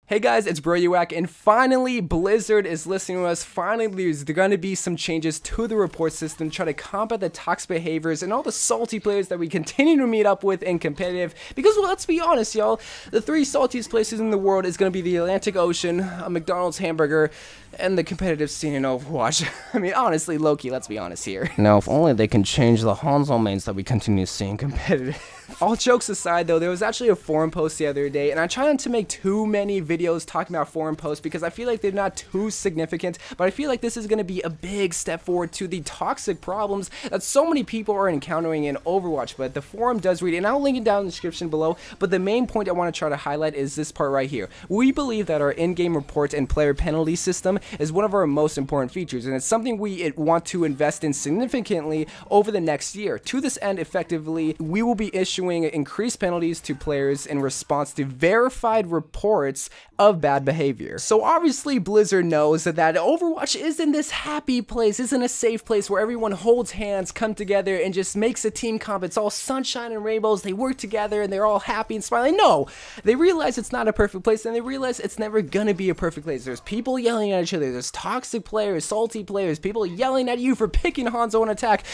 Hey guys, it's BroUac, and finally Blizzard is listening to us. Finally, there's going to be some changes to the report system to try to combat the toxic behaviors and all the salty players that we continue to meet up with in competitive. Because, well, let's be honest, y'all, the three saltiest places in the world is going to be the Atlantic Ocean, a McDonald's hamburger, and the competitive scene in Overwatch. I mean, honestly, low-key, let's be honest here. Now, if only they can change the Hanzo mains that we continue seeing competitive. All jokes aside, though, there was actually a forum post the other day, and I try not to make too many videos talking about forum posts because I feel like they're not too significant, but I feel like this is going to be a big step forward to the toxic problems that so many people are encountering in Overwatch. But the forum does read, and I'll link it down in the description below, but the main point I want to try to highlight is this part right here. We believe that our in-game report and player penalty system is one of our most important features, and it's something we want to invest in significantly over the next year. To this end, effectively, we will be issuing increased penalties to players in response to verified reports of bad behavior. So obviously Blizzard knows that Overwatch isn't this happy place, isn't a safe place where everyone holds hands, come together, and just makes a team comp. It's all sunshine and rainbows, they work together, and they're all happy and smiling. No! They realize it's not a perfect place, and they realize it's never gonna be a perfect place. There's people yelling at each other, there's toxic players, salty players, people yelling at you for picking Hanzo on attack.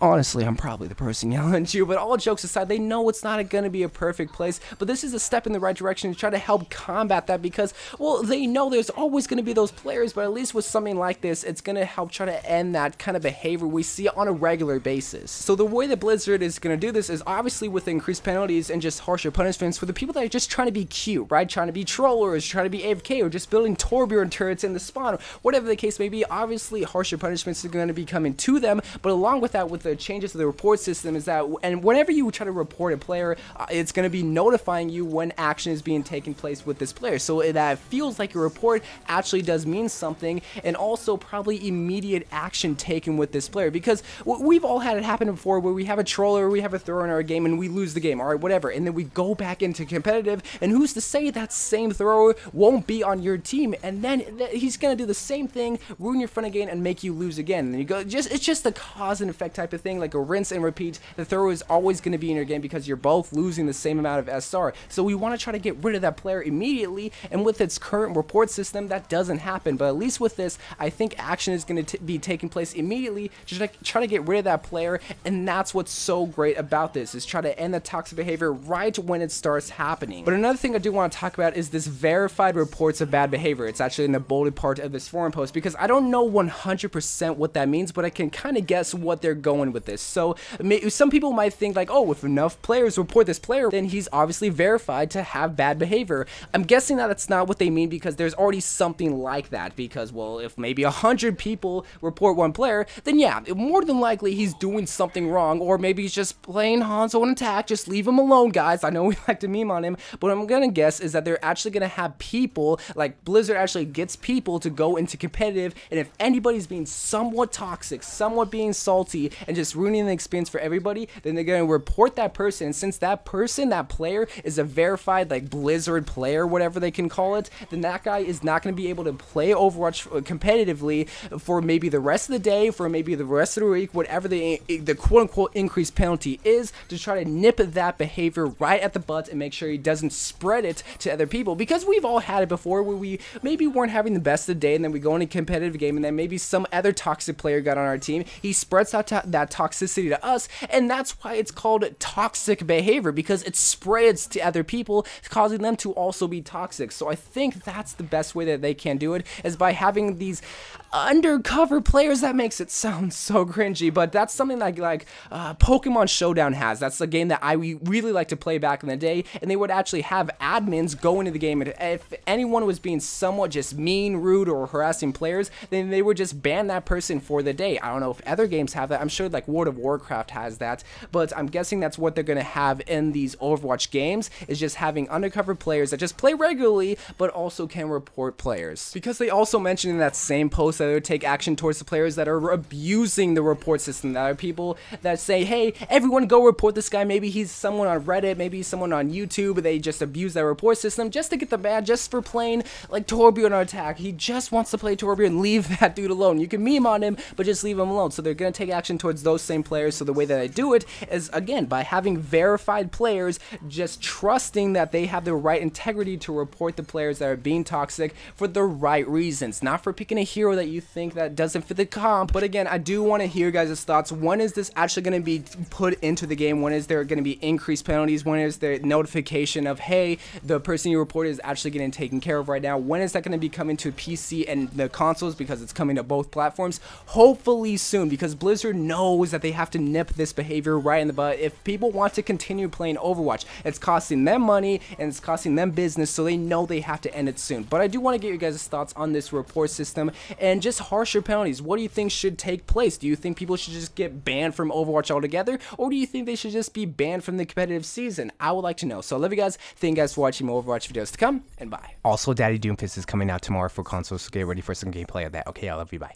Honestly, I'm probably the person yelling at you, but all jokes aside, they know it's not going to be a perfect place, but this is a step in the right direction to try to help combat that because, well, they know there's always going to be those players, but at least with something like this, it's going to help try to end that kind of behavior we see on a regular basis. So the way that Blizzard is going to do this is obviously with increased penalties and just harsher punishments for the people that are just trying to be cute, right? Trying to be trollers, trying to be AFK, or just building Torbjorn turrets in the spawn, whatever the case may be. Obviously, harsher punishments are going to be coming to them, but along with that, with the changes to the report system is that, and whenever you try to report a player, it's going to be notifying you when action is being taken place with this player, so that feels like your report actually does mean something, and also probably immediate action taken with this player, because we've all had it happen before where we have a troller, we have a thrower in our game, and we lose the game, alright, whatever, and then we go back into competitive, and who's to say that same thrower won't be on your team, and then he's going to do the same thing, ruin your fun again, and make you lose again, and then you go, it's just a cause and effect type of thing, like a rinse and repeat. The thrower is always going to be in your game because you're both losing the same amount of SR. So we want to try to get rid of that player immediately, and with its current report system, that doesn't happen. But at least with this, I think action is going to be taking place immediately to try to get rid of that player, and that's what's so great about this, is try to end the toxic behavior right when it starts happening. But another thing I do want to talk about is this verified reports of bad behavior. It's actually in the bolded part of this forum post, because I don't know 100% what that means, but I can kind of guess what they're going with this. So some people might think like, oh, if enough players report this player, then he's obviously verified to have bad behavior. I'm guessing that that's not what they mean, because there's already something like that, because, well, if maybe 100 people report one player, then yeah, more than likely he's doing something wrong, or maybe he's just playing Hanzo on attack. Just leave him alone, guys. I know we like to meme on him, but what I'm gonna guess is that they're actually gonna have people, like Blizzard actually gets people to go into competitive, and if anybody's being somewhat toxic, somewhat being salty, and just ruining the experience for everybody, then they're gonna report that person. And since that person, that player, is a verified like Blizzard player, whatever they can call it, then that guy is not going to be able to play Overwatch competitively for maybe the rest of the day, for maybe the rest of the week, whatever the quote-unquote increased penalty is, to try to nip that behavior right at the butt and make sure he doesn't spread it to other people. Because we've all had it before where we maybe weren't having the best of the day, and then we go in a competitive game, and then maybe some other toxic player got on our team, he spreads out that toxicity to us, and that's why it's called toxic behavior, because it spreads to other people, causing them to also be toxic. So I think that's the best way that they can do it, is by having these undercover players. That makes it sound so cringy, but that's something like Pokemon Showdown has. That's the game that I really like to play back in the day, and they would actually have admins go into the game, and if anyone was being somewhat just mean, rude, or harassing players, then they would just ban that person for the day. I don't know if other games have that. I'm sure like World of Warcraft has that, but I'm guessing that's what they're going to have in these Overwatch games, is just having undercover players that just play regularly but also can report players. Because they also mentioned in that same post that they would take action towards the players that are abusing the report system, that are people that say, hey, everyone go report this guy, maybe he's someone on Reddit, maybe he's someone on YouTube, they just abuse that report system just to get the ban, just for playing like Torbjorn on attack. He just wants to play Torbjorn, leave that dude alone. You can meme on him, but just leave him alone. So they're going to take action towards those same players. So the way that I do it is, again, by having having verified players just trusting that they have the right integrity to report the players that are being toxic for the right reasons, not for picking a hero that you think that doesn't fit the comp. But again, I do want to hear guys' thoughts. When is this actually going to be put into the game? When is there going to be increased penalties? When is there notification of, hey, the person you reported is actually getting taken care of right now? When is that going to be coming to PC and the consoles, because it's coming to both platforms? Hopefully soon, because Blizzard knows that they have to nip this behavior right in the butt. If people want to continue playing Overwatch, it's costing them money and it's costing them business, so they know they have to end it soon. But I do want to get your guys' thoughts on this report system and just harsher penalties. What do you think should take place? Do you think people should just get banned from Overwatch altogether, or do you think they should just be banned from the competitive season? I would like to know. So I love you guys. Thank you guys for watching more Overwatch videos to come, and bye. Also, Daddy Doomfist is coming out tomorrow for consoles, so get ready for some gameplay of that. Okay, I love you. Bye.